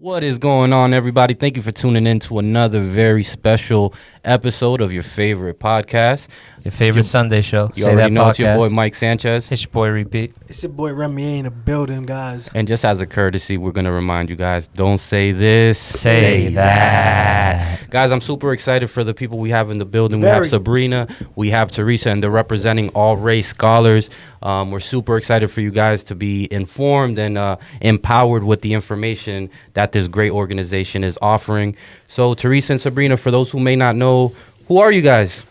What is going on, everybody? Thank you for tuning in to another very special episode of your favorite podcast. Your favorite Sunday show. You already know it's your boy Mike Sanchez. It's your boy Repeat. It's your boy Remy in the building, guys. And just as a courtesy, we're going to remind you guys, don't say this, say that. Guys, I'm super excited for the people we have in the building. We have Sabrina, we have Teresa, and they're representing Alray Scholars. We're super excited for you guys to be informed and empowered with the information that this great organization is offering. So, Teresa and Sabrina, for those who may not know, who are you guys?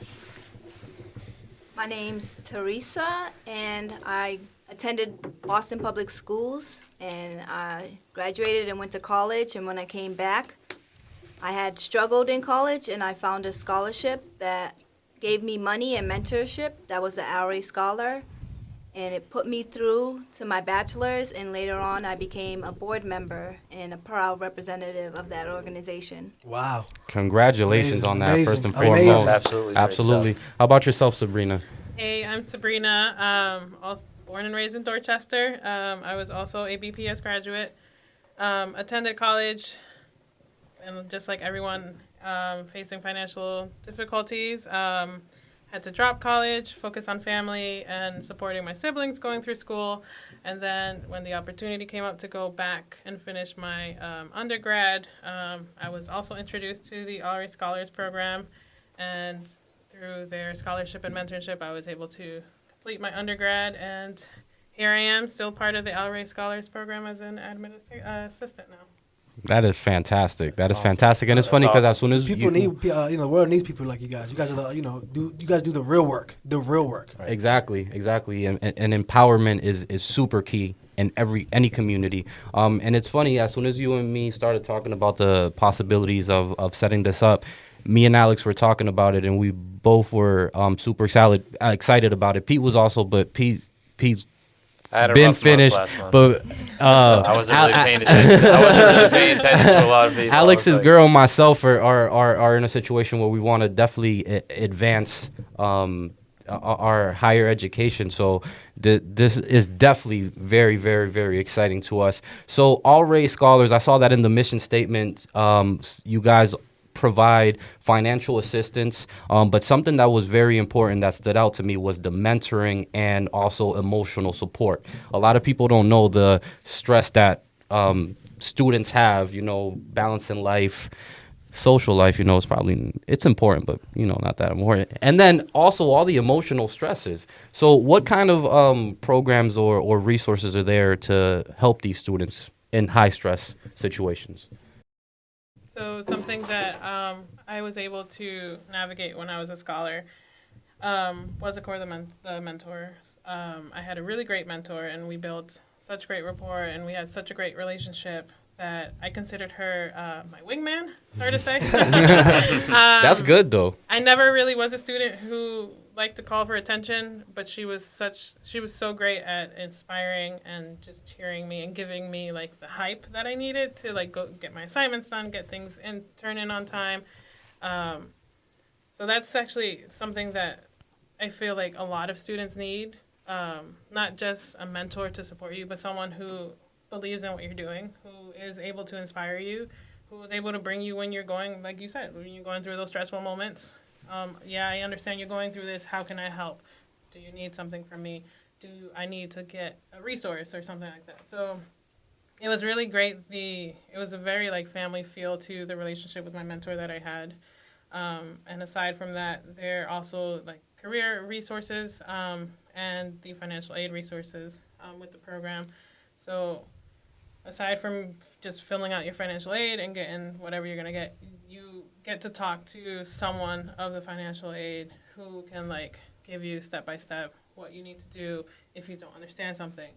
My name's Teresa, and I attended Boston Public Schools, and I graduated and went to college, and when I came back, I had struggled in college, and I found a scholarship that gave me money and mentorship. That was the Alray Scholar, and it put me through to my bachelor's, and later on I became a board member and a proud representative of that organization. Wow. Congratulations on that, amazing, first and amazing. foremost. Absolutely. Absolutely. How about yourself, Sabrina? Hey, I'm Sabrina, also born and raised in Dorchester. I was also a BPS graduate, attended college, and just like everyone facing financial difficulties, had to drop college, focus on family and supporting my siblings going through school. And then when the opportunity came up to go back and finish my undergrad, I was also introduced to the Alray Scholars Program. And through their scholarship and mentorship, I was able to complete my undergrad. And here I am, still part of the Alray Scholars Program as an assistant now. That is fantastic. That is fantastic, and it's funny because as soon as people need, the world needs people like you guys. You guys are the, you guys do the real work. The real work. Right. Exactly, and empowerment is super key in any community. And it's funny, as soon as you and me started talking about the possibilities of setting this up, me and Alex were talking about it, and we both were super excited about it. Pete was also, but Pete's been finished, but I wasn't really paying attention. I wasn't really paying attention to a lot of people. Alex's girl and myself are in a situation where we want to definitely advance our higher education. So this is definitely very, very, very exciting to us. So Alray Scholars, I saw that in the mission statement. You guys provide financial assistance, but something that was very important that stood out to me was the mentoring and also emotional support. A lot of people don't know the stress that students have, balancing life, social life, it's important, but, not that important. And then also all the emotional stresses. So what kind of programs or resources are there to help these students in high stress situations? So something that I was able to navigate when I was a scholar was, of course, the mentors. I had a really great mentor, and we built such great rapport, and we had such a great relationship that I considered her my wingman, so to say. That's good, though. I never really was a student who liked to call for attention, but she was so great at inspiring and just cheering me and giving me like the hype that I needed to like go get my assignments done, get things turn in on time. So that's actually something that I feel like a lot of students need, not just a mentor to support you, but someone who believes in what you're doing, who is able to inspire you, who is able to bring you when you're going, like you said, when you're going through those stressful moments. I understand you're going through this. How can I help? Do you need something from me? Do I need to get a resource or something like that? So it was really great. It was a very like family feel to the relationship with my mentor that I had. And aside from that, there are also like career resources and the financial aid resources with the program. So aside from just filling out your financial aid and getting whatever you're going to get, you get to talk to someone of the financial aid who can like give you step by step what you need to do if you don't understand something.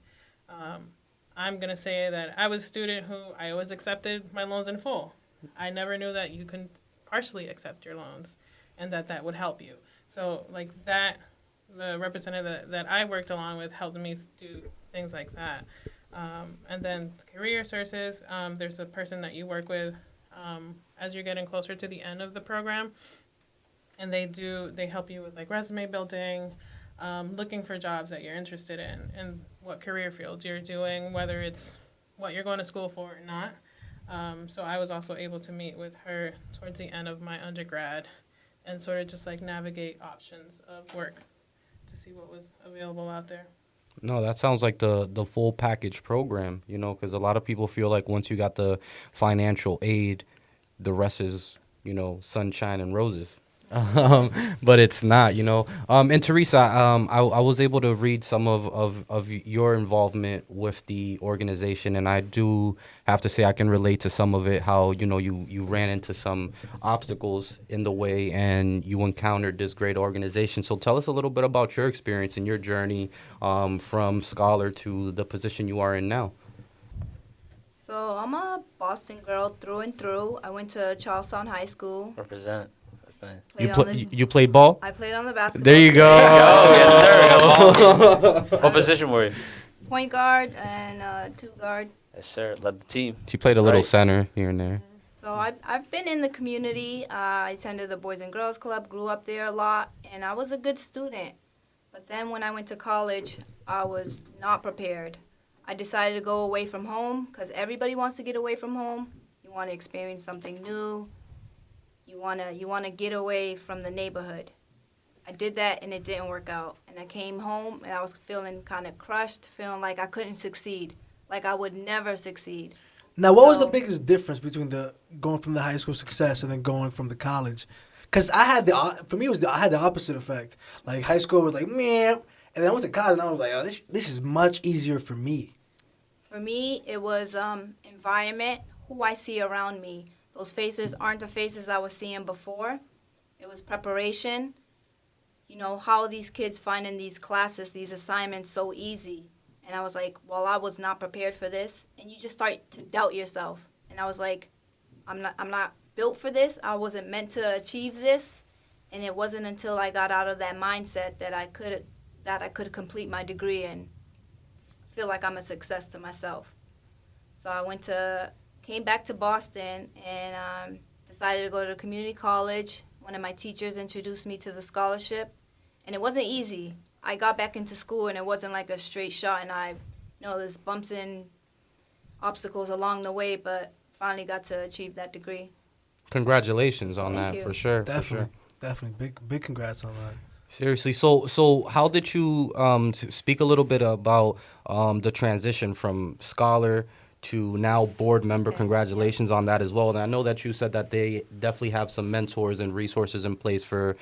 I'm going to say that I was a student who I always accepted my loans in full. I never knew that you can partially accept your loans and that would help you. So like that, the representative that I worked along with helped me do things like that. And then career sources, there's a person that you work with as you're getting closer to the end of the program, and they help you with like resume building, looking for jobs that you're interested in and what career field you're doing, whether it's what you're going to school for or not. So I was also able to meet with her towards the end of my undergrad and sort of just like navigate options of work to see what was available out there. No, that sounds like the full package program, you know, because a lot of people feel like once you got the financial aid, the rest is, you know, sunshine and roses. But it's not, you know. And Teresa, I was able to read some of your involvement with the organization, and I do have to say I can relate to some of it, how, you know, you ran into some obstacles in the way and you encountered this great organization. So tell us a little bit about your experience and your journey from scholar to the position you are in now. So I'm a Boston girl through and through. I went to Charlestown High School. Represent. That's nice. You played ball? I played on the basketball There you team. go. Oh, yes, sir. What position were you? Point guard and two guard. Yes, sir. Led the team. She played a That's little right. center here and there. So I've been in the community. I attended the Boys and Girls Club, grew up there a lot, and I was a good student. But then when I went to college, I was not prepared. I decided to go away from home because everybody wants to get away from home. You want to experience something new. You wanna get away from the neighborhood. I did that and it didn't work out. And I came home and I was feeling kind of crushed, feeling like I couldn't succeed, like I would never succeed. Now, what was the So- biggest difference between the going from the high school success and then going from the college? Because I had I had the opposite effect. Like high school was like, man, and then I went to college and I was like, oh, this is much easier for me. For me, it was environment, who I see around me. Those faces aren't the faces I was seeing before. It was preparation. You know, how these kids finding these classes, these assignments so easy. And I was like, well, I was not prepared for this. And you just start to doubt yourself. And I was like, I'm not built for this. I wasn't meant to achieve this. And it wasn't until I got out of that mindset that I could complete my degree and feel like I'm a success to myself. So I came back to Boston and decided to go to community college. One of my teachers introduced me to the scholarship, and it wasn't easy. I got back into school, and it wasn't like a straight shot, and there's bumps and obstacles along the way, but finally got to achieve that degree. Congratulations on Thank that, you. for sure. Definitely, definitely, big congrats on that. Seriously. So how did you speak a little bit about the transition from scholar to now board member? Okay. Congratulations on that as well. And I know that you said that they definitely have some mentors and resources in place for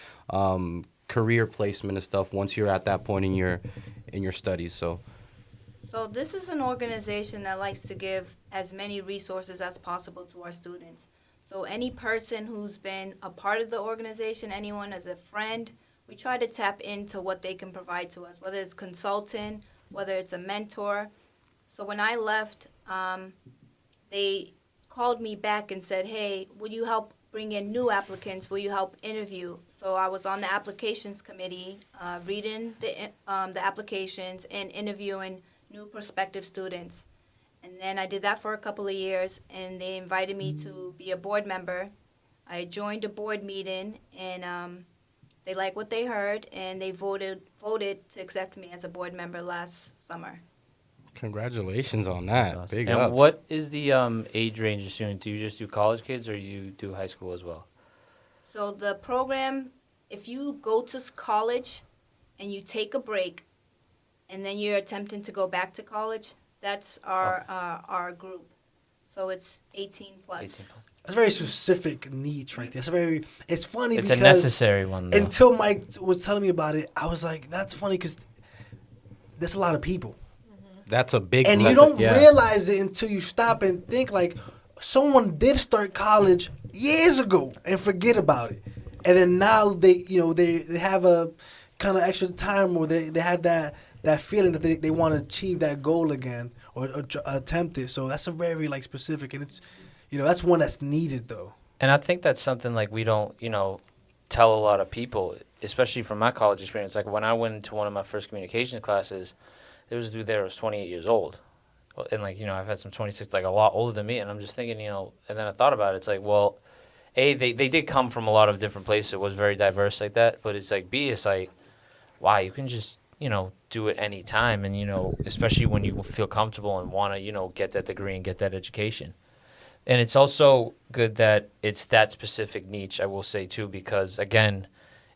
career placement and stuff once you're at that point in your studies. So this is an organization that likes to give as many resources as possible to our students. So any person who's been a part of the organization, anyone as a friend, we try to tap into what they can provide to us, whether it's consultant, whether it's a mentor. So when I left, they called me back and said, hey, would you help bring in new applicants? Will you help interview? So I was on the applications committee, reading the applications and interviewing new prospective students. And then I did that for a couple of years, and they invited me to be a board member. I joined a board meeting, and they liked what they heard, and they voted to accept me as a board member last summer. congratulations on that. Awesome. Big And ups. what is the age range of students? Do you just do college kids or you do high school as well? So the program, if you go to college and you take a break, and then you're attempting to go back to college, that's our group. So it's 18 plus. 18 plus. That's a very specific niche right there. It's funny It's a because necessary one, though. until Mike was telling me about it, I was like, that's funny because there's a lot of people. That's a big And you lesson. don't Yeah. realize it until you stop and think like someone did start college years ago and forget about it. And then now they have a kind of extra time where they have that feeling that they want to achieve that goal again or attempt it. So that's a very like specific, and it's that's one that's needed though. And I think that's something like we don't, tell a lot of people, especially from my college experience. Like when I went into one of my first communications classes, there was a dude there who was 28 years old. And I've had some 26, like a lot older than me. And I'm just thinking, and then I thought about it. It's like, well, A, they did come from a lot of different places. It was very diverse like that. But it's like, B, it's like, wow, you can just, do it any time. And, especially when you feel comfortable and want to, get that degree and get that education. And it's also good that it's that specific niche, I will say, too, because, again,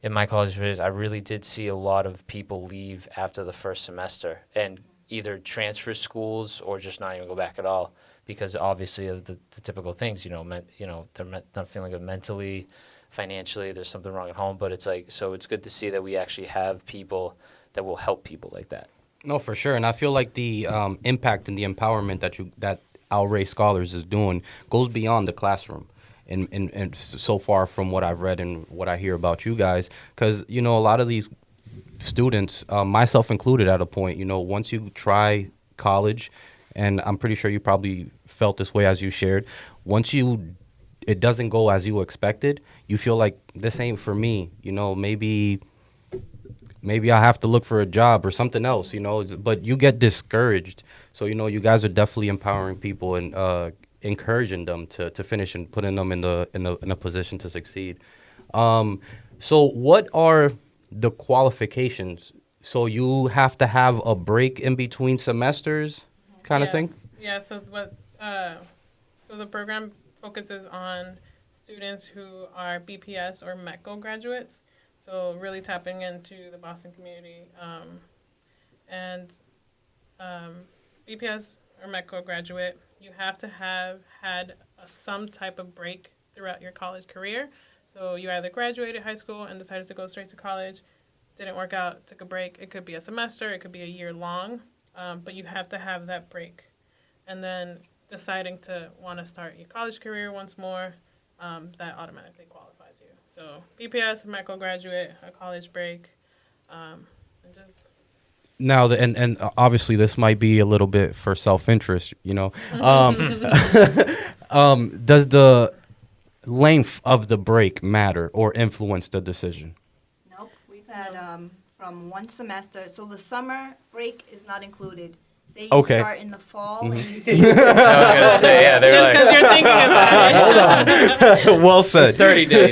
in my college experience, I really did see a lot of people leave after the first semester and either transfer schools or just not even go back at all because, obviously, of the typical things, they're not feeling good mentally, financially, there's something wrong at home. But it's like, so it's good to see that we actually have people that will help people like that. No, for sure. And I feel like the impact and the empowerment that Alray Scholars is doing goes beyond the classroom. And so far from what I've read and what I hear about you guys, because, a lot of these students, myself included at a point, once you try college, and I'm pretty sure you probably felt this way as you shared, it doesn't go as you expected, you feel like this ain't for me, maybe I have to look for a job or something else, but you get discouraged. So, you guys are definitely empowering people and encouraging them to finish and putting them in a position to succeed. So what are the qualifications? So you have to have a break in between semesters kind of thing? Yeah, so the program focuses on students who are BPS or METCO graduates. So really tapping into the Boston community. BPS or METCO graduate, you have to have had some type of break throughout your college career. So you either graduated high school and decided to go straight to college, didn't work out, took a break. It could be a semester, it could be a year long, but you have to have that break. And then deciding to want to start your college career once more, that automatically qualifies you. So BPS, METCO graduate, a college break, and just... Now, and obviously this might be a little bit for self-interest, Does the length of the break matter or influence the decision? Nope. We've had from one semester. So the summer break is not included. Say you start in the fall. And you take I was going to say, yeah, just because you're thinking about it. Hold on. Well said. It's 30 days.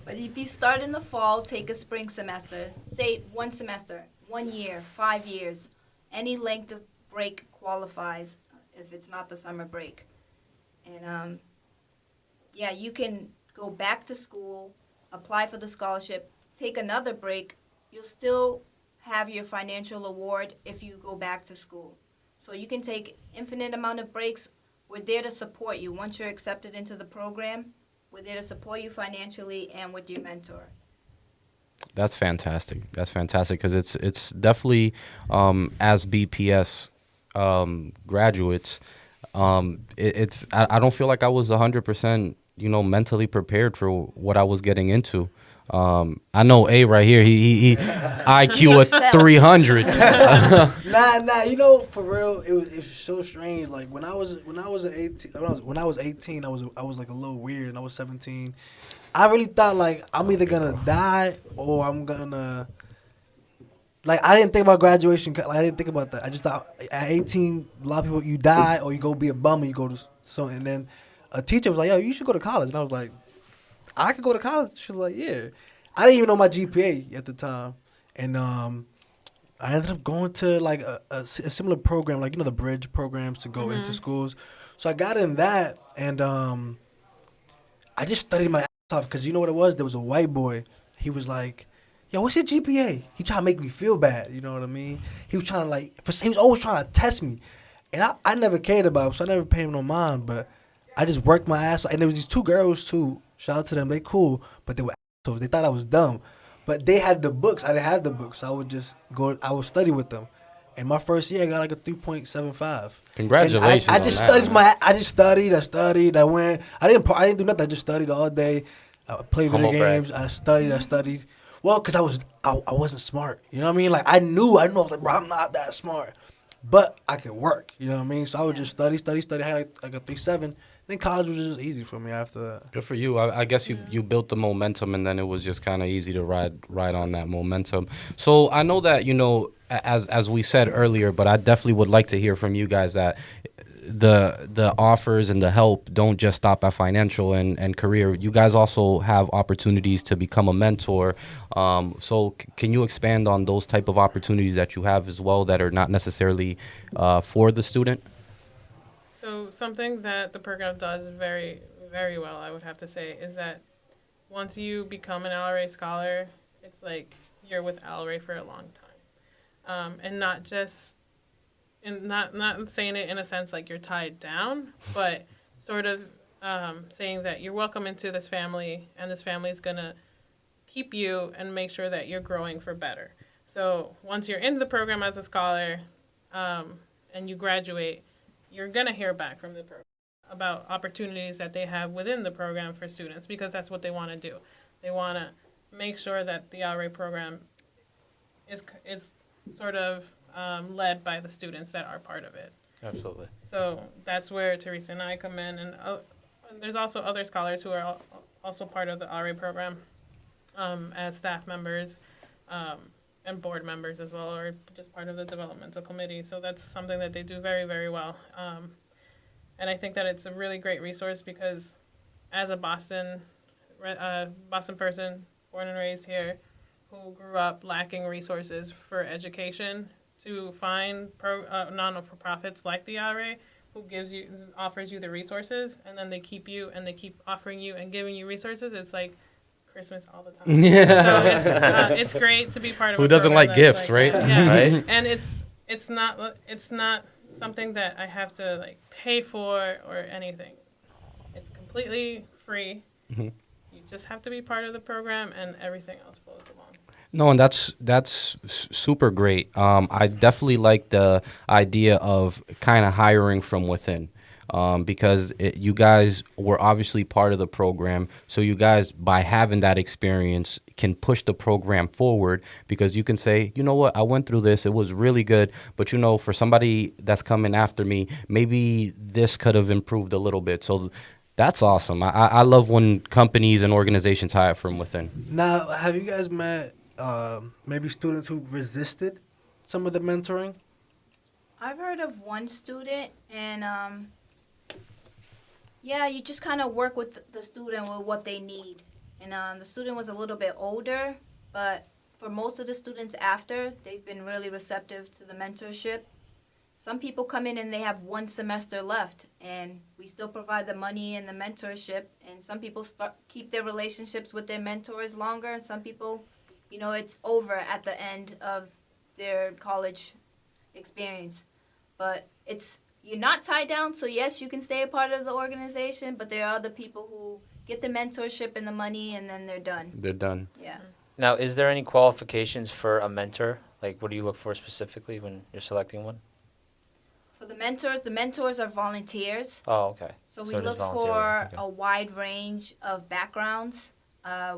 But if you start in the fall, take a spring semester. Say one semester, 1 year, 5 years. Any length of break qualifies if it's not the summer break. And you can go back to school, apply for the scholarship, take another break. You'll still have your financial award if you go back to school. So you can take infinite amount of breaks. We're there to support you. Once you're accepted into the program, we're there to support you financially and with your mentor. That's fantastic. That's fantastic because it's definitely as BPS graduates, I don't feel like I was 100% mentally prepared for what I was getting into. I know A right here. He IQ of 300. Nah. For real, it was so strange. Like when I was 18, I was like a little weird, and I was 17. I really thought like I'm either gonna die or I'm gonna. Like I didn't think about graduation. Like, I didn't think about that. I just thought at 18, a lot of people you die or you go be a bum and you go to so. And then a teacher was like, "Yo, you should go to college," and I was like, I could go to college. She was like, yeah. I didn't even know my GPA at the time. And I ended up going to like a similar program, like, the bridge programs to go into schools. So I got in that and I just studied my ass off because you know what it was? There was a white boy. He was like, yo, what's your GPA? He tried to make me feel bad. You know what I mean? He was trying to he was always trying to test me. And I never cared about him, so I never paid him no mind. But I just worked my ass off. And there was these two girls too. Shout out to them. They cool, but they were assholes. They thought I was dumb. But they had the books. I didn't have the books. So I would just go. I would study with them. And my first year, I got like a 3.75. Congratulations! I just studied I just studied. I studied. I went. I didn't do nothing. I just studied all day. I played video games. I studied. Well, cause I wasn't smart. You know what I mean? Like I knew. I was like, bro, I'm not that smart, but I could work. You know what I mean? So I would just study. I had like a 3.7. Then college was just easy for me after that. Good for you. I guess you built the momentum, and then it was just kind of easy to ride on that momentum. So I know that, as we said earlier, but I definitely would like to hear from you guys that the offers and the help don't just stop at financial and career. You guys also have opportunities to become a mentor. So can you expand on those type of opportunities that you have as well that are not necessarily for the student? So something that the program does very, very well, I would have to say, is that once you become an Alray Scholar, it's like you're with Alray for a long time. And not just, not saying it in a sense like you're tied down, but sort of saying that you're welcome into this family, and this family is going to keep you and make sure that you're growing for better. So once you're in the program as a scholar and you graduate, you're going to hear back from the program about opportunities that they have within the program for students, because that's what they want to do. They want to make sure that the Alray program is sort of led by the students that are part of it. Absolutely. So that's where Teresa and I come in, and there's also other scholars who are also part of the Alray program as staff members and board members as well, or just part of the developmental committee. So that's something that they do very, very well. And I think that it's a really great resource because as a Boston person, born and raised here, who grew up lacking resources for education, to find non-for-profits like the Alray, who offers you the resources, and then they keep you and they keep offering you and giving you resources. It's like Christmas all the time. Yeah. So it's great to be part of. Who a doesn't program like that's gifts, like right? that. Yeah. Right? And it's not something that I have to like pay for or anything. It's completely free. Mhm. You just have to be part of the program, and everything else flows along. No, and that's super great. I definitely like the idea of kind of hiring from within, because you guys were obviously part of the program. So you guys, by having that experience, can push the program forward, because you can say, you know what, I went through this. It was really good. But, you know, for somebody that's coming after me, maybe this could have improved a little bit. So that's awesome. I love when companies and organizations hire from within. Now, have you guys met maybe students who resisted some of the mentoring? I've heard of one student, and yeah, you just kind of work with the student with what they need. And the student was a little bit older, but for most of the students after, they've been really receptive to the mentorship. Some people come in and they have one semester left, and we still provide the money and the mentorship. And some people keep their relationships with their mentors longer. Some people, you know, it's over at the end of their college experience. But you're not tied down, so yes, you can stay a part of the organization, but there are other people who get the mentorship and the money, and then they're done. They're done. Yeah. Now, is there any qualifications for a mentor? Like, what do you look for specifically when you're selecting one? For the mentors are volunteers. Oh, okay. So we it is look volunteer for work, okay. a wide range of backgrounds.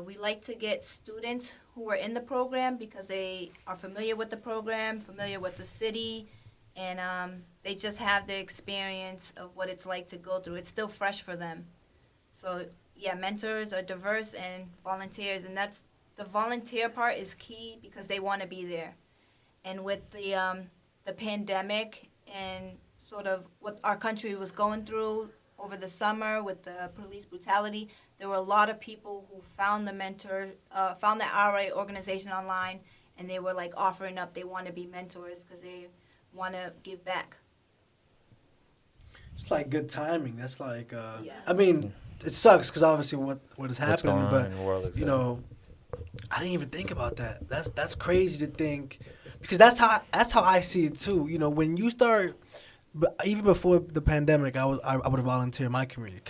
We like to get students who are in the program because they are familiar with the program, familiar with the city, and they just have the experience of what it's like to go through. It's still fresh for them. So, yeah, mentors are diverse and volunteers, and the volunteer part is key because they want to be there. And with the pandemic and sort of what our country was going through over the summer with the police brutality, there were a lot of people who found the Alray organization online, and they were like offering up. They want to be mentors because they want to give back. It's like good timing. That's like, Yeah. I mean, it sucks because obviously what is What's happening, going on but in the world you exactly. know, I didn't even think about that. That's crazy to think, because that's how I see it too. You know, when you start, even before the pandemic, I would volunteer in my community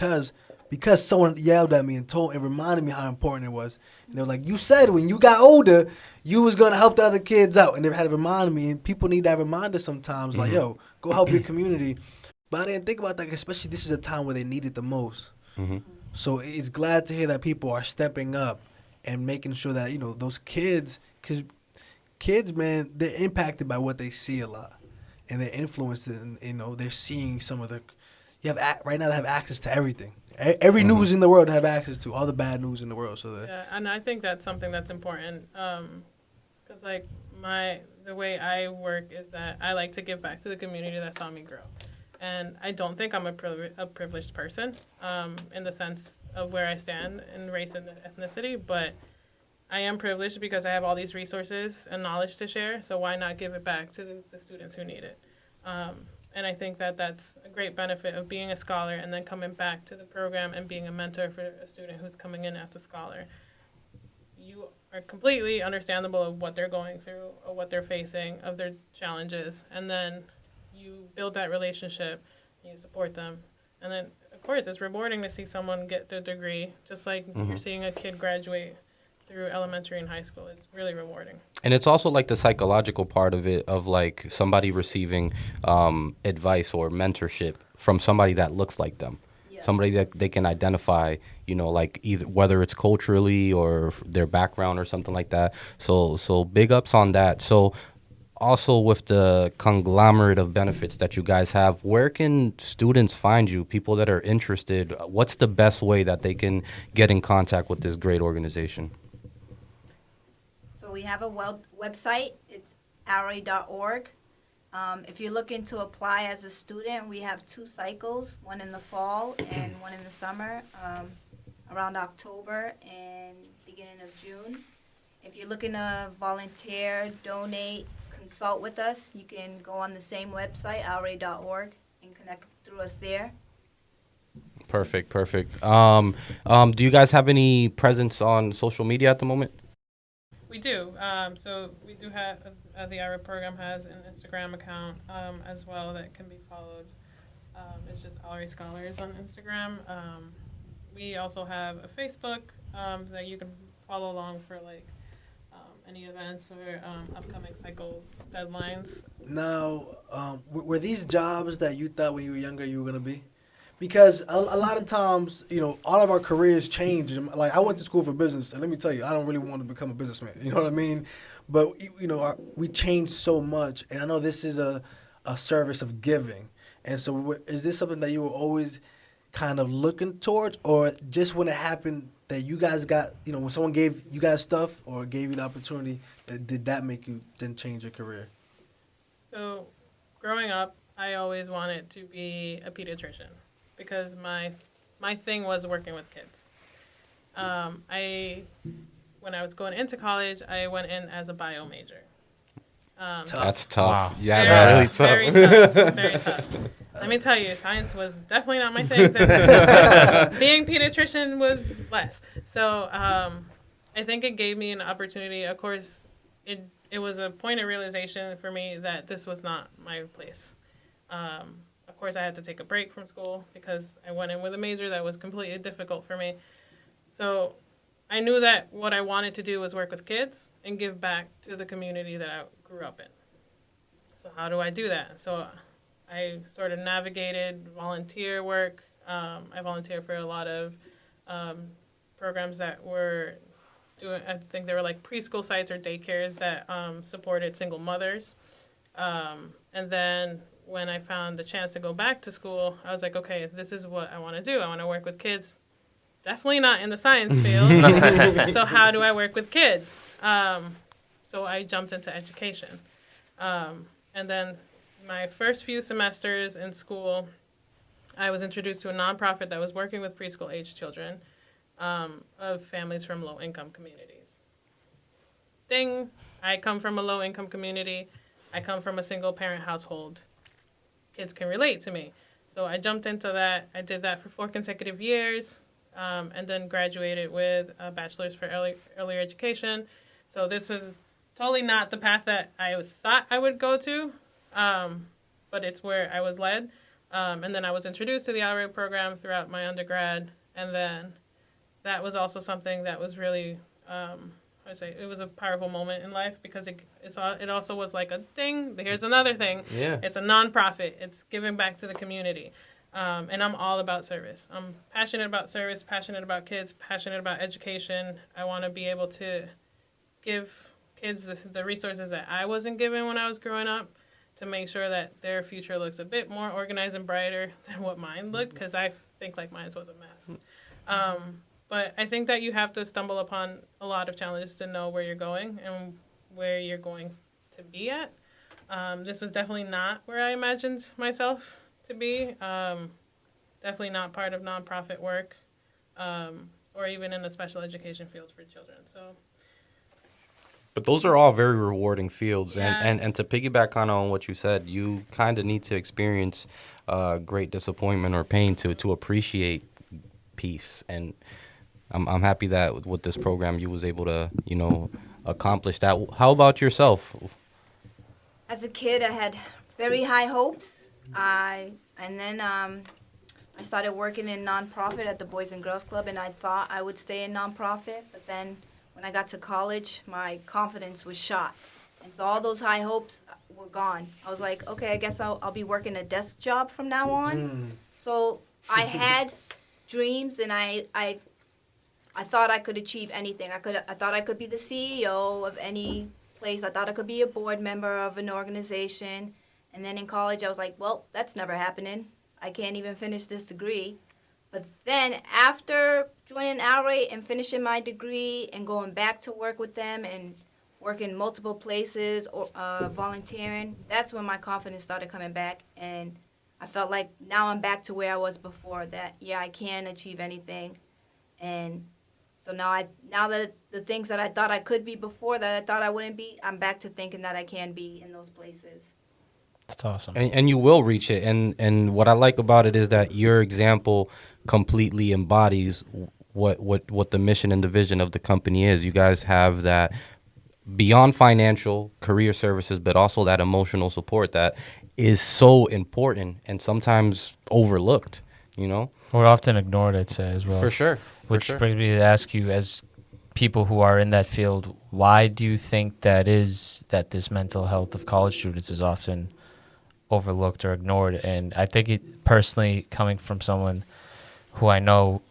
because someone yelled at me and reminded me how important it was. And they were like, "You said when you got older, you was gonna help the other kids out," and they had to remind me. And people need that reminder sometimes, like, "Yo, go help your community." But I didn't think about that, especially this is a time where they need it the most. Mm-hmm. So it's glad to hear that people are stepping up and making sure that, you know, those kids, because kids, man, they're impacted by what they see a lot, and they're influenced, and, you know, they're seeing some of the, right now they have access to everything. Every news in the world they have access to, all the bad news in the world. So Yeah, and I think that's something that's important, because like the way I work is that I like to give back to the community that saw me grow, and I don't think I'm a privileged person, in the sense of where I stand in race and ethnicity, but I am privileged because I have all these resources and knowledge to share. So why not give it back to the students who need it? And I think that that's a great benefit of being a scholar and then coming back to the program and being a mentor for a student who's coming in as a scholar. You are completely understandable of what they're going through, or what they're facing, of their challenges, and then you build that relationship, and you support them. And then, of course, it's rewarding to see someone get their degree, just like you're seeing a kid graduate through elementary and high school. It's really rewarding. And it's also like the psychological part of it, of like somebody receiving advice or mentorship from somebody that looks like them. Yeah. Somebody that they can identify, you know, like either whether it's culturally or their background or something like that. So big ups on that. So also with the conglomerate of benefits that you guys have, where can students find you, people that are interested? What's the best way that they can get in contact with this great organization? So we have a website. It's alray.org. If you're looking to apply as a student, we have 2 cycles, one in the fall and one in the summer, around October and beginning of June. If you're looking to volunteer, donate, consult with us, you can go on the same website, alray.org, and connect through us there. Perfect. Do you guys have any presence on social media at the moment? We do. So we do have, the Alray program has an Instagram account as well that can be followed. It's just Alray Scholars on Instagram. We also have a Facebook that you can follow along for like any events or upcoming cycle deadlines. Now, were these jobs that you thought when you were younger you were going to be? Because a lot of times, you know, all of our careers change. Like, I went to school for business, and let me tell you, I don't really want to become a businessman. You know what I mean? But, you know, we change so much, and I know this is a service of giving. And so is this something that you were always kind of looking towards, or just when it happened that you guys got, you know, when someone gave you guys stuff or gave you the opportunity, did that make you then change your career? So growing up, I always wanted to be a pediatrician because my thing was working with kids. When I was going into college, I went in as a bio major. That's tough. Wow. Yeah, that's really tough. Very tough. Let me tell you, science was definitely not my thing. So being pediatrician was less. So I think it gave me an opportunity. Of course, it was a point of realization for me that this was not my place. Of course, I had to take a break from school because I went in with a major that was completely difficult for me. So I knew that what I wanted to do was work with kids and give back to the community that I grew up in. So how do I do that? So I sort of navigated volunteer work. I volunteered for a lot of programs that were doing, I think they were like preschool sites or daycares that supported single mothers. And then when I found the chance to go back to school, I was like, okay, this is what I want to do. I want to work with kids. Definitely not in the science field. So how do I work with kids? So I jumped into education. And then my first few semesters in school, I was introduced to a nonprofit that was working with preschool age children of families from low-income communities. I come from a low-income community. I come from a single-parent household. Kids can relate to me. So I jumped into that. I did that for 4 consecutive years, and then graduated with a bachelor's for earlier education. So this was totally not the path that I thought I would go to, but it's where I was led. And then I was introduced to the Alray program throughout my undergrad, and then that was also something that was really, it was a powerful moment in life because it also was like a thing. Here's another thing. Yeah. It's a nonprofit. It's giving back to the community. And I'm all about service. I'm passionate about service, passionate about kids, passionate about education. I want to be able to give kids the resources that I wasn't given when I was growing up to make sure that their future looks a bit more organized and brighter than what mine looked, because I think like mine was a mess. But I think that you have to stumble upon a lot of challenges to know where you're going and where you're going to be at. This was definitely not where I imagined myself to be. Definitely not part of nonprofit work or even in the special education field for children. So But those are all very rewarding fields. Yeah. And to piggyback on what you said, you kind of need to experience great disappointment or pain to appreciate peace. And I'm happy that with this program you was able to, accomplish that. How about yourself? As a kid, I had very high hopes. I started working in nonprofit at the Boys and Girls Club, and I thought I would stay in nonprofit. But then when I got to college, my confidence was shot. And so all those high hopes were gone. I was like, okay, I guess I'll be working a desk job from now on. So I had dreams, and I thought I could achieve anything. I thought I could be the CEO of any place. I thought I could be a board member of an organization. And then in college, I was like, well, that's never happening. I can't even finish this degree. But then after joining Alray and finishing my degree and going back to work with them and working multiple places or volunteering, that's when my confidence started coming back. And I felt like now I'm back to where I was before, that, yeah, I can achieve anything. And so now that the things that I thought I could be before that I thought I wouldn't be, I'm back to thinking that I can be in those places. That's awesome. And you will reach it. And what I like about it is that your example completely embodies what the mission and the vision of the company is. You guys have that beyond financial career services, but also that emotional support that is so important and sometimes overlooked, Or often ignored, I'd say, as well. For sure. Which brings me to ask you, as people who are in that field, why do you think that is, that this mental health of college students is often overlooked or ignored? And I think it, personally, coming from someone who I know,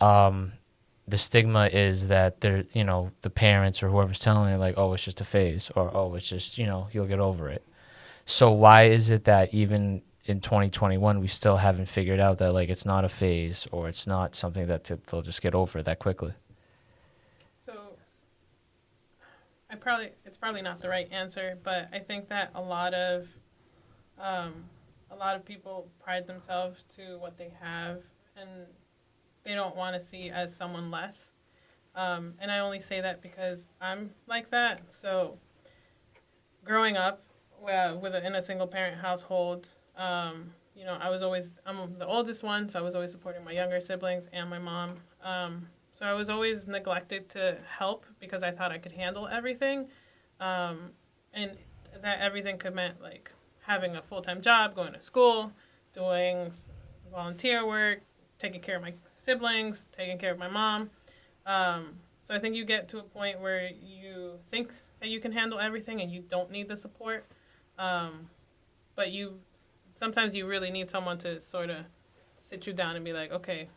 the stigma is that they're, the parents or whoever's telling you, like, oh, it's just a phase, or, oh, it's just, you'll get over it. So why is it that even in 2021, we still haven't figured out that, like, it's not a phase, or it's not something that they'll just get over that quickly? So it's probably not the right answer, but I think that a lot of people pride themselves to what they have, and they don't want to see as someone less. And I only say that because I'm like that. So growing up in a single parent household, I'm the oldest one, so I was always supporting my younger siblings and my mom. So I was always neglected to help because I thought I could handle everything. And that everything could meant like having a full-time job, going to school, doing volunteer work, taking care of my siblings, taking care of my mom. So I think you get to a point where you think that you can handle everything and you don't need the support. But sometimes you really need someone to sort of sit you down and be like, okay,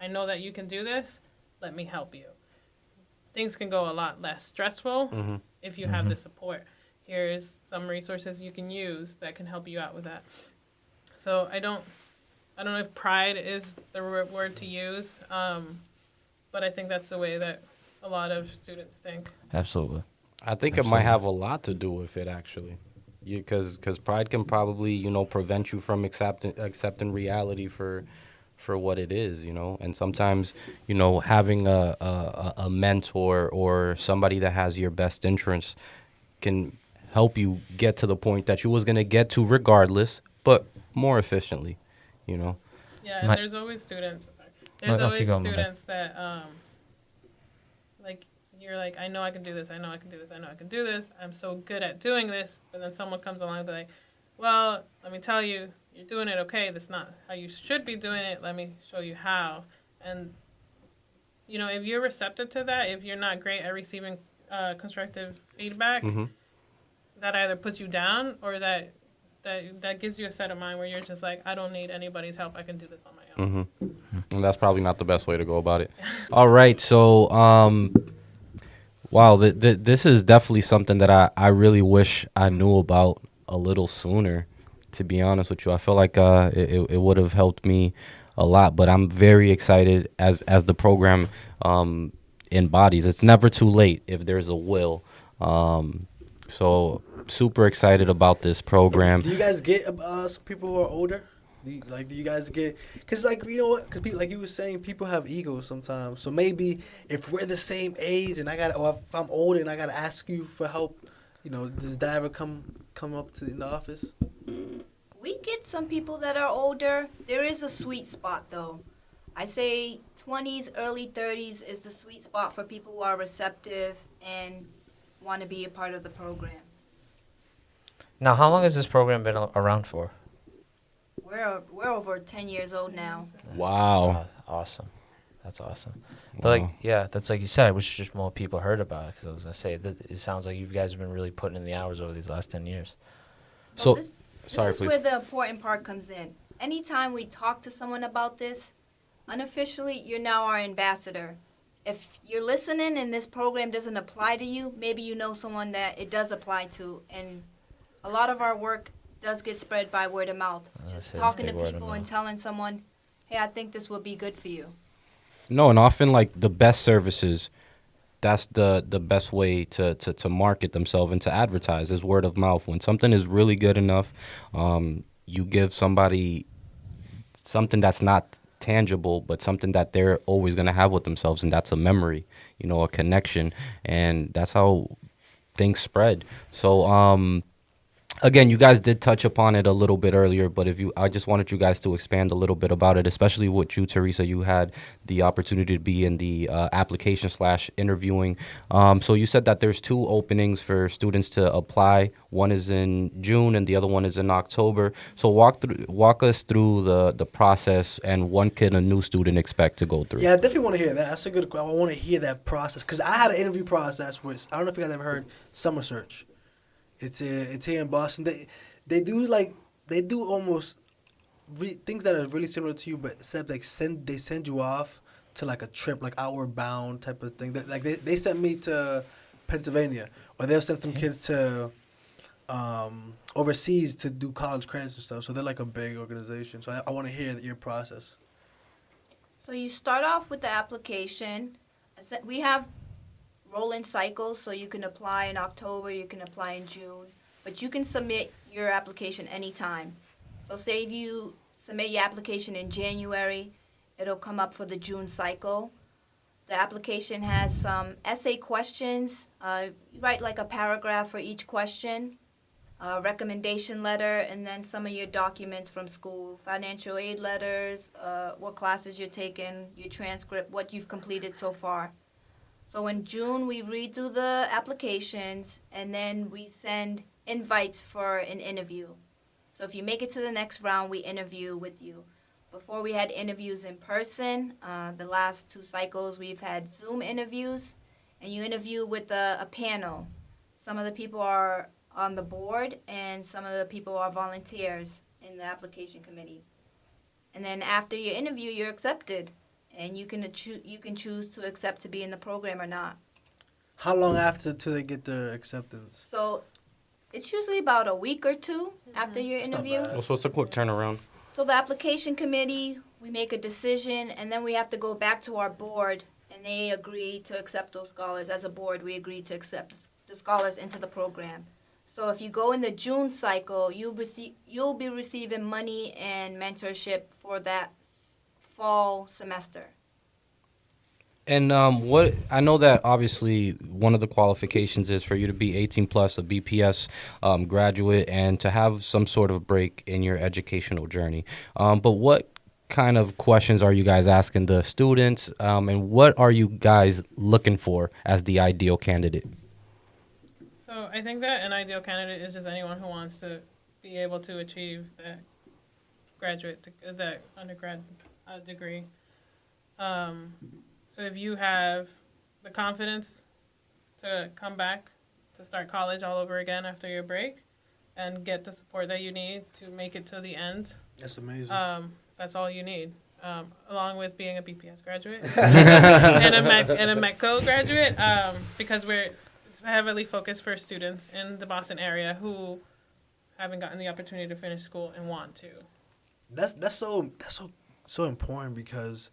I know that you can do this. Let me help you. Things can go a lot less stressful if you have the support. Here's some resources you can use that can help you out with that. So I don't know if pride is the word to use, but I think that's the way that a lot of students think. Absolutely. I think it might have a lot to do with it, actually. Because pride can probably, prevent you from accepting reality for what it is, And sometimes, having a mentor or somebody that has your best interests can help you get to the point that you was going to get to regardless, but more efficiently, Yeah, and there's always students. That, like, you're like, I know I can do this, I know I can do this, I know I can do this. I'm so good at doing this. But then someone comes along and be like, well, let me tell you, you're doing it okay. That's not how you should be doing it. Let me show you how. And, if you're receptive to that, if you're not great at receiving constructive feedback, that either puts you down or that gives you a set of mind where you're just like, I don't need anybody's help. I can do this on my own. And that's probably not the best way to go about it. All right. So, wow, this is definitely something that I really wish I knew about a little sooner, to be honest with you. I feel like it would have helped me a lot, but I'm very excited as the program embodies. It's never too late if there's a will. So super excited about this program. Do you guys get some people who are older? Do you guys get? Cause like you know what? Cause people, like you were saying, people have egos sometimes. So maybe if we're the same age and or if I'm older and I gotta ask you for help, does that ever come up in the office? We get some people that are older. There is a sweet spot, though. I say 20s, early 30s is the sweet spot for people who are receptive and want to be a part of the program. Now, how long has this program been around for? We're over 10 years old now. Wow. Awesome. That's awesome. But like, Wow. yeah, that's like you said. I wish just more people heard about it because I was gonna say that it sounds like you guys have been really putting in the hours over these last 10 years. So, this sorry, is please. where the important part comes in. Anytime we talk to someone about this, unofficially, you're now our ambassador. If you're listening and this program doesn't apply to you, maybe you know someone that it does apply to. And a lot of our work does get spread by word of mouth. Just talking to people and telling someone, hey, I think this will be good for you. No, and often like the best services, that's the best way to market themselves and to advertise is word of mouth. When something is really good enough, you give somebody something that's not tangible, but something that they're always going to have with themselves, and that's a memory, a connection, and that's how things spread. So, again, you guys did touch upon it a little bit earlier, but I just wanted you guys to expand a little bit about it, especially with you, Teresa. You had the opportunity to be in the application/interviewing. So you said that there's 2 openings for students to apply. One is in June and the other one is in October. So walk us through the process, and when can a new student expect to go through? Yeah, I definitely want to hear that. That's a good. I want to hear that process because I had an interview process with. I don't know if you guys ever heard Summer Search. It's here in Boston. They do almost things that are really similar to you, but except they send you off to like a trip, like outward bound type of thing. They sent me to Pennsylvania, or they'll send some kids to overseas to do college credits and stuff. So they're like a big organization. So I want to hear your process. So you start off with the application. We have rolling cycles, so you can apply in October, you can apply in June, but you can submit your application anytime. So say if you submit your application in January, it'll come up for the June cycle. The application has some essay questions. You write like a paragraph for each question, a recommendation letter, and then some of your documents from school, financial aid letters, what classes you're taking, your transcript, what you've completed so far. So in June, we read through the applications, and then we send invites for an interview. So if you make it to the next round, we interview with you. Before we had interviews in person, the last 2 cycles, we've had Zoom interviews, and you interview with a panel. Some of the people are on the board, and some of the people are volunteers in the application committee. And then after your interview, you're accepted. And you can choose to accept to be in the program or not. How long after till they get their acceptance? So it's usually about a week or 2 after your interview. So it's a quick turnaround. So the application committee, we make a decision, and then we have to go back to our board, and they agree to accept those scholars. As a board, we agree to accept the scholars into the program. So if you go in the June cycle, you'll be receiving money and mentorship for that fall semester. And what I know that obviously one of the qualifications is for you to be 18 plus, a BPS graduate, and to have some sort of break in your educational journey. But what kind of questions are you guys asking the students, and what are you guys looking for as the ideal candidate? So I think that an ideal candidate is just anyone who wants to be able to achieve that that undergrad degree. So if you have the confidence to come back to start college all over again after your break and get the support that you need to make it to the end, That's amazing. that's all you need. Along with being a BPS graduate and a METCO graduate, because we're heavily focused for students in the Boston area who haven't gotten the opportunity to finish school and want to. That's so important because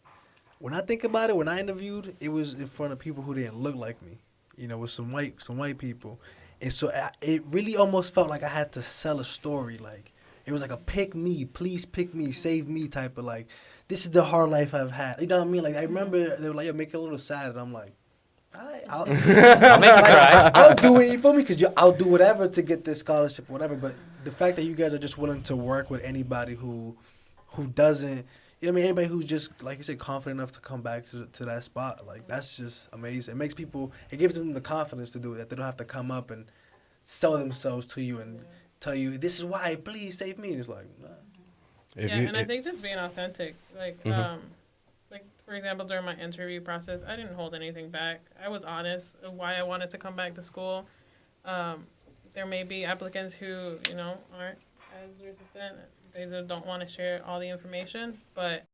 when I think about it, when I interviewed, it was in front of people who didn't look like me, with some white people, and so it really almost felt like I had to sell a story. Like it was like a pick me, please pick me, save me type of like, this is the hard life I've had. You know what I mean? Like I remember they were like, yo, make it a little sad, and I'm like, I'll I'll make you cry. I'll do it. You feel me? Because I'll do whatever to get this scholarship, or whatever. But the fact that you guys are just willing to work with anybody who doesn't, you know what I mean? Anybody who's just, like you said, confident enough to come back to that spot, like that's just amazing. It makes people, it gives them the confidence to do it. That they don't have to come up and sell themselves to you and tell you, this is why, please save me. And it's like, nah. I think just being authentic, like, like for example, during my interview process, I didn't hold anything back. I was honest of why I wanted to come back to school. There may be applicants who, you know, aren't as resistant. They don't want to share all the information, but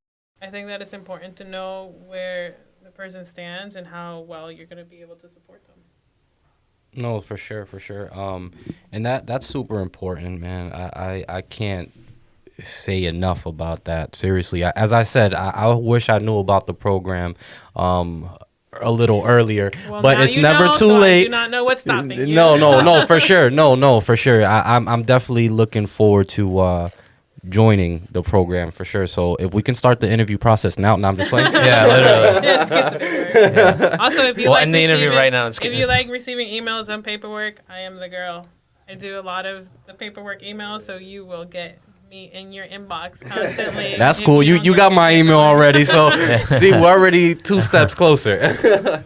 I think that it's important to know where the person stands and how well you're going to be able to support them. No, for sure. And that's super important, man. I can't say enough about that. Seriously, as I said, I wish I knew about the program a little earlier, Well, but now it's you never know, too so late. I do not know what's stopping you. No, for sure. No, for sure. I'm definitely looking forward to joining the program for sure. So if we can start the interview process now, I'm just playing. Yeah, literally. Yeah, skip the paperwork. Yeah. Also, if you We'll like end the interview receiving- right now and skip if you this. like receiving emails and paperwork, I am the girl. I do a lot of the paperwork emails, so you will get me in your inbox constantly. That's If cool. don't You get got my email paperwork. already, so see, we're already 2 steps closer.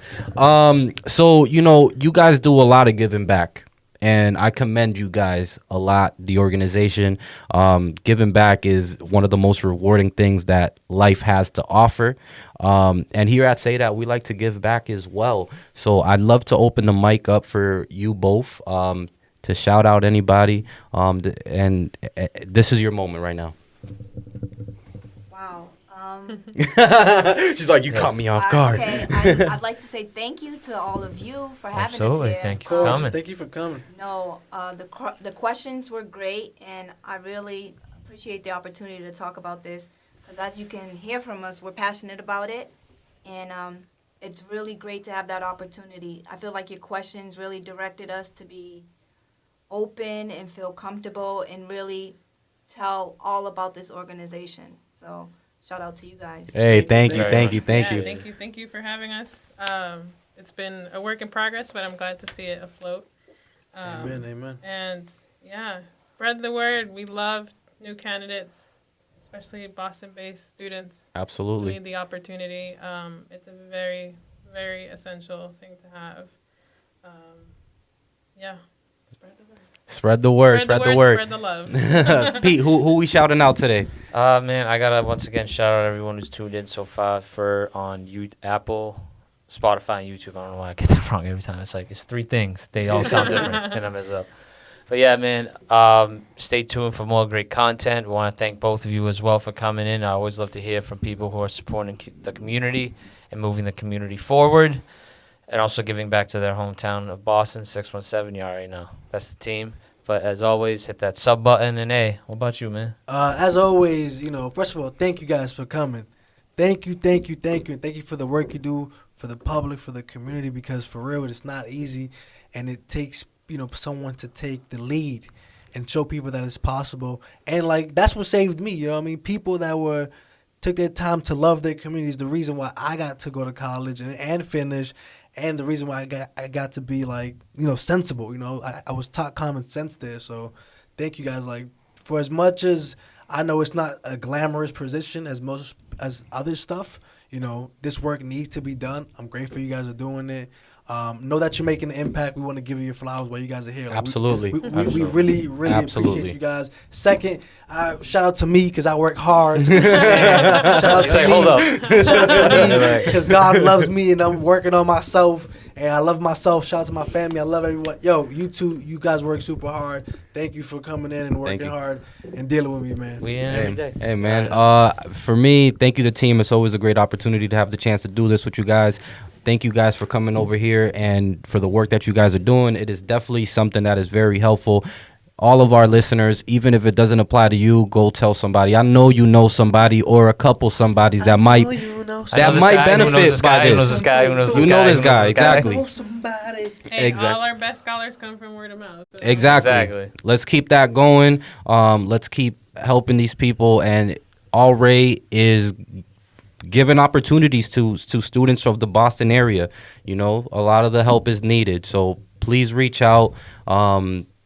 So you guys do a lot of giving back, and I commend you guys a lot. The organization, giving back is one of the most rewarding things that life has to offer. And here at Say That, we like to give back as well. So I'd love to open the mic up for you both. To shout out anybody, and this is your moment right now. Wow. She's like, you caught me off guard. Okay, I'd like to say thank you to all of you for having Absolutely. us here. Thank you Of for course, coming. thank you for coming. No, the questions were great, and I really appreciate the opportunity to talk about this, because as you can hear from us, we're passionate about it, and it's really great to have that opportunity. I feel like your questions really directed us to be open and feel comfortable and really tell all about this organization. So shout out to you guys. Hey, thank you. Yeah, Thank you for having us. It's been a work in progress, but I'm glad to see it afloat. Amen. And yeah, spread the word. We love new candidates, especially Boston-based students. who Absolutely. need the opportunity. It's a very, very essential thing to have. Yeah, spread the word. Spread the word. Spread the love. Pete, who we shouting out today? Man, I gotta once again shout out everyone who's tuned in so far on Apple, Spotify, and YouTube. I don't know why I get that wrong every time. It's 3 things. They all sound different, and I mess up. But yeah, man, stay tuned for more great content. We want to thank both of you as well for coming in. I always love to hear from people who are supporting the community and moving the community forward, and also giving back to their hometown of Boston. 617, you already know. That's the team. But as always, hit that sub button. And hey, what about you, man? As always, first of all, thank you guys for coming. Thank you. And thank you for the work you do for the public, for the community, because for real, it's not easy. And it takes, someone to take the lead and show people that it's possible. And, that's what saved me, you know what I mean? People that took their time to love their community is the reason why I got to go to college and finish. And the reason why I got to be sensible, I was taught common sense there. So thank you guys. For as much as I know it's not a glamorous position as other stuff, this work needs to be done. I'm grateful you guys are doing it. Know that you're making an impact. We want to give you your flowers while you guys are here. Absolutely. We really Absolutely. appreciate you guys. Second, shout out to me because I work hard. Shout out to me. Hold up. Shout out to me because God loves me and I'm working on myself. And I love myself. Shout out to my family. I love everyone. Yo, you too. You guys work super hard. Thank you for coming in and working hard and dealing with me, man. We in every day. Hey, man. For me, thank you to the team. It's always a great opportunity to have the chance to do this with you guys. Thank you guys for coming over here and for the work that you guys are doing. It is definitely something that is very helpful. all of our listeners, even if it doesn't apply to you, go tell somebody. I know you know somebody or a couple somebodies that might benefit by this. You know this guy, exactly. Hey, Exactly. all our best scholars come from word of mouth. So. Exactly. Let's keep that going. Let's keep helping these people. And Alray is giving opportunities to students of the Boston area. You know, a lot of the help is needed. So please reach out.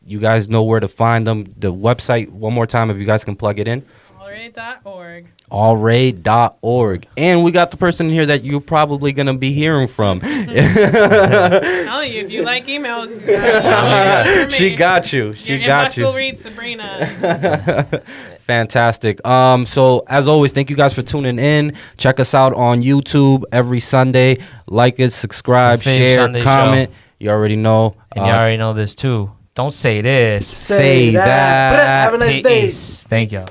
You guys know where to find them. The website, one more time, if you guys can plug it in. Alray.org. Alray.org. And we got the person here that you're probably going to be hearing from. I'm telling you, if you like emails, She got you. She Your got inbox you. will read Sabrina. Fantastic. So as always, thank you guys for tuning in. Check us out on YouTube every Sunday. Like it, subscribe, Fave share, Sunday comment. You already know. And you already know this too. Don't say this. Say that. Have a nice day. Peace. Thank y'all.